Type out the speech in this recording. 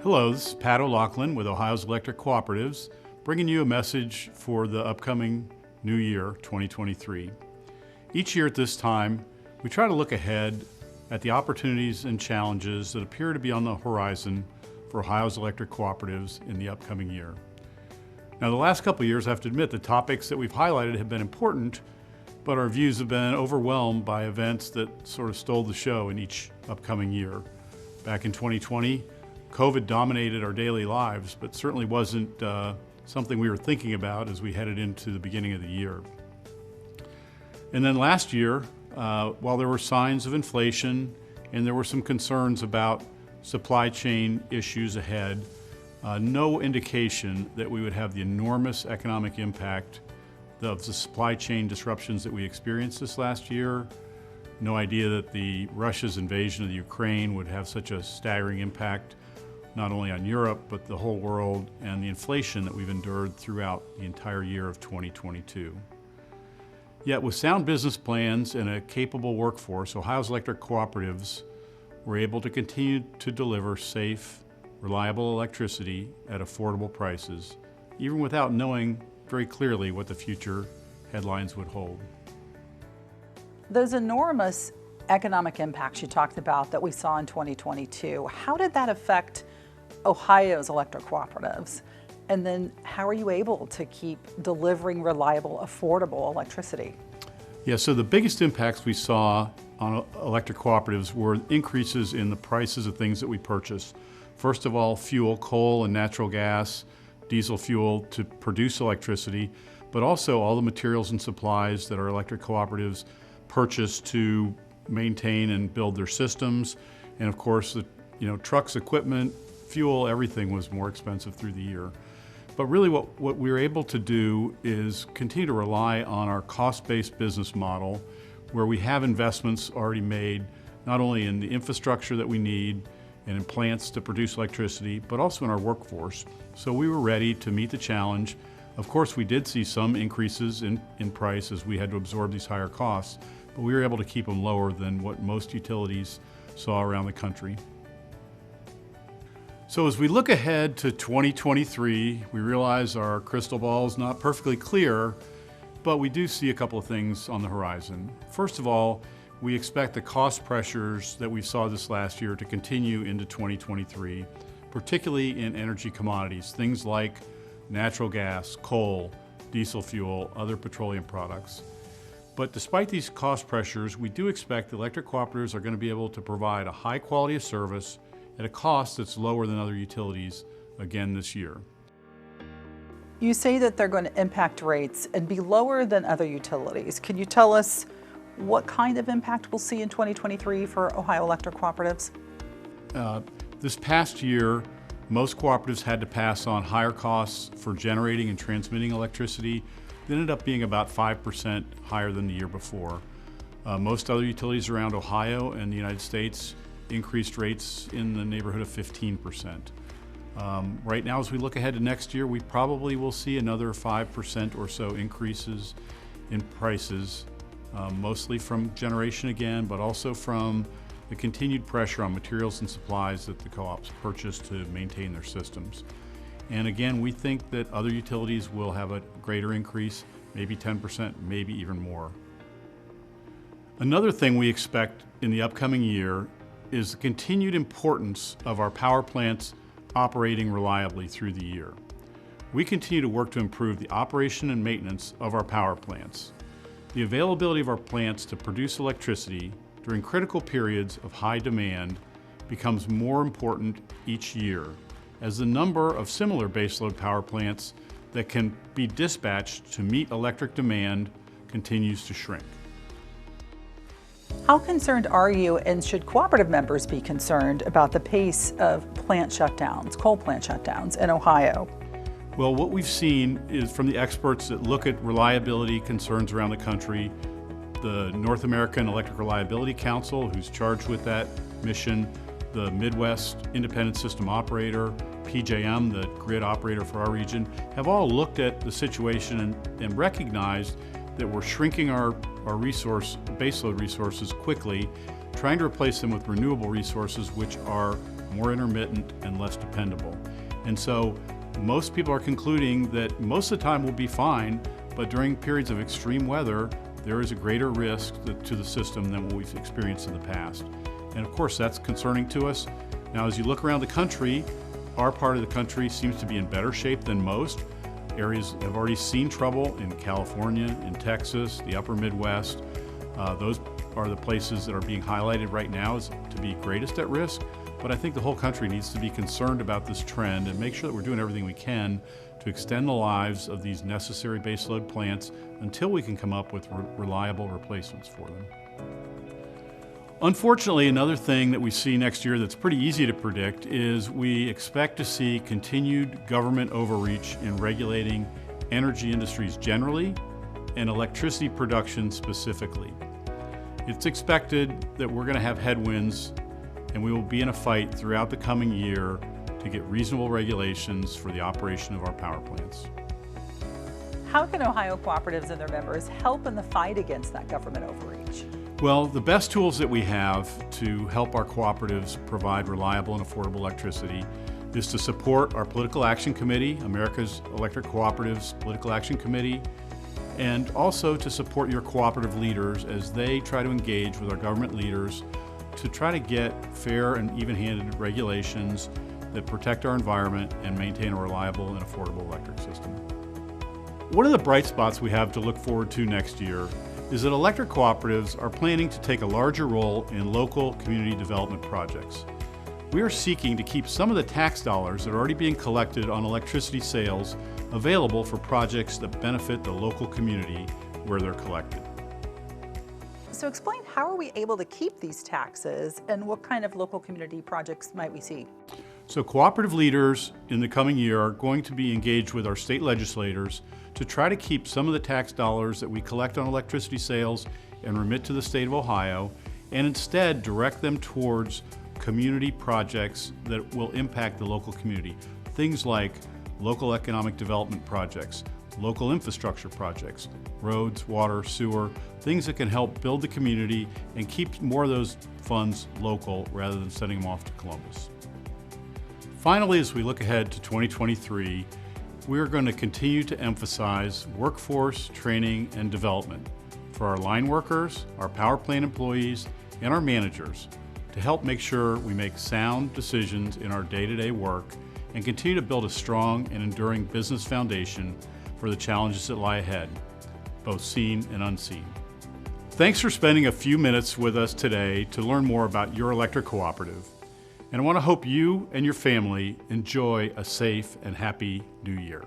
Hello, this is Pat O'Loughlin with Ohio's Electric Cooperatives, bringing you a message for the upcoming new year, 2023. Each year at this time, we try to look ahead at the opportunities and challenges that appear to be on the horizon for Ohio's electric cooperatives in the upcoming year. Now, the last couple of years, I have to admit, the topics that we've highlighted have been important, but our views have been overwhelmed by events that sort of stole the show in each upcoming year. Back in 2020, COVID dominated our daily lives, but certainly wasn't something we were thinking about as we headed into the beginning of the year. And then last year, while there were signs of inflation and there were some concerns about supply chain issues ahead, no indication that we would have the enormous economic impact of the supply chain disruptions that we experienced this last year. No idea that Russia's invasion of the Ukraine would have such a staggering impact, not only on Europe, but the whole world, and the inflation that we've endured throughout the entire year of 2022. Yet with sound business plans and a capable workforce, Ohio's electric cooperatives were able to continue to deliver safe, reliable electricity at affordable prices, even without knowing very clearly what the future headlines would hold. Those enormous economic impacts you talked about that we saw in 2022, how did that affect Ohio's electric cooperatives? And then how are you able to keep delivering reliable, affordable electricity? Yeah, so the biggest impacts we saw on electric cooperatives were increases in the prices of things that we purchase. First of all, fuel, coal and natural gas, diesel fuel to produce electricity, but also all the materials and supplies that our electric cooperatives purchase to maintain and build their systems. And of course, trucks, equipment, fuel, everything was more expensive through the year. But really what we were able to do is continue to rely on our cost-based business model, where we have investments already made, not only in the infrastructure that we need and in plants to produce electricity, but also in our workforce. So we were ready to meet the challenge. Of course, we did see some increases in price as we had to absorb these higher costs, but we were able to keep them lower than what most utilities saw around the country. So as we look ahead to 2023, we realize our crystal ball is not perfectly clear, but we do see a couple of things on the horizon. First of all, we expect the cost pressures that we saw this last year to continue into 2023, particularly in energy commodities, things like natural gas, coal, diesel fuel, other petroleum products. But despite these cost pressures, we do expect electric cooperatives are going to be able to provide a high quality of service at a cost that's lower than other utilities again this year. You say that they're going to impact rates and be lower than other utilities. Can you tell us what kind of impact we'll see in 2023 for Ohio electric cooperatives? This past year, most cooperatives had to pass on higher costs for generating and transmitting electricity. They ended up being about 5% higher than the year before. Most other utilities around Ohio and the United States increased rates in the neighborhood of 15%. Right now, as we look ahead to next year, we probably will see another 5% or so increases in prices, mostly from generation again, but also from the continued pressure on materials and supplies that the co-ops purchase to maintain their systems. And again, we think that other utilities will have a greater increase, maybe 10%, maybe even more. Another thing we expect in the upcoming year is the continued importance of our power plants operating reliably through the year. We continue to work to improve the operation and maintenance of our power plants. The availability of our plants to produce electricity during critical periods of high demand becomes more important each year, as the number of similar baseload power plants that can be dispatched to meet electric demand continues to shrink. How concerned are you, and should cooperative members be concerned about the pace of plant shutdowns, coal plant shutdowns in Ohio? Well, what we've seen is from the experts that look at reliability concerns around the country, the North American Electric Reliability Council, who's charged with that mission, the Midwest Independent System Operator, PJM, the grid operator for our region, have all looked at the situation and recognized that we're shrinking our baseload resources quickly, trying to replace them with renewable resources which are more intermittent, and less dependable. And so most people are concluding that most of the time we'll be fine, but during periods of extreme weather, there is a greater risk to the system than what we've experienced in the past. And of course, that's concerning to us. Now, as you look around the country, our part of the country seems to be in better shape than most. Areas have already seen trouble in California, in Texas, the upper Midwest. Those are the places that are being highlighted right now as to be greatest at risk. But I think the whole country needs to be concerned about this trend and make sure that we're doing everything we can to extend the lives of these necessary baseload plants until we can come up with reliable replacements for them. Unfortunately, another thing that we see next year that's pretty easy to predict is we expect to see continued government overreach in regulating energy industries generally and electricity production specifically. It's expected that we're going to have headwinds and we will be in a fight throughout the coming year to get reasonable regulations for the operation of our power plants. How can Ohio cooperatives and their members help in the fight against that government overreach? Well, the best tools that we have to help our cooperatives provide reliable and affordable electricity is to support our Political Action Committee, America's Electric Cooperatives Political Action Committee, and also to support your cooperative leaders as they try to engage with our government leaders to try to get fair and even-handed regulations that protect our environment and maintain a reliable and affordable electric system. One of the bright spots we have to look forward to next year is that electric cooperatives are planning to take a larger role in local community development projects. We are seeking to keep some of the tax dollars that are already being collected on electricity sales available for projects that benefit the local community where they're collected. So explain, how are we able to keep these taxes and what kind of local community projects might we see? So cooperative leaders in the coming year are going to be engaged with our state legislators to try to keep some of the tax dollars that we collect on electricity sales and remit to the state of Ohio, and instead direct them towards community projects that will impact the local community. Things like local economic development projects, local infrastructure projects, roads, water, sewer, things that can help build the community and keep more of those funds local rather than sending them off to Columbus. Finally, as we look ahead to 2023, we are going to continue to emphasize workforce training and development for our line workers, our power plant employees, and our managers to help make sure we make sound decisions in our day-to-day work and continue to build a strong and enduring business foundation for the challenges that lie ahead, both seen and unseen. Thanks for spending a few minutes with us today to learn more about your electric cooperative. And I want to hope you and your family enjoy a safe and happy new year.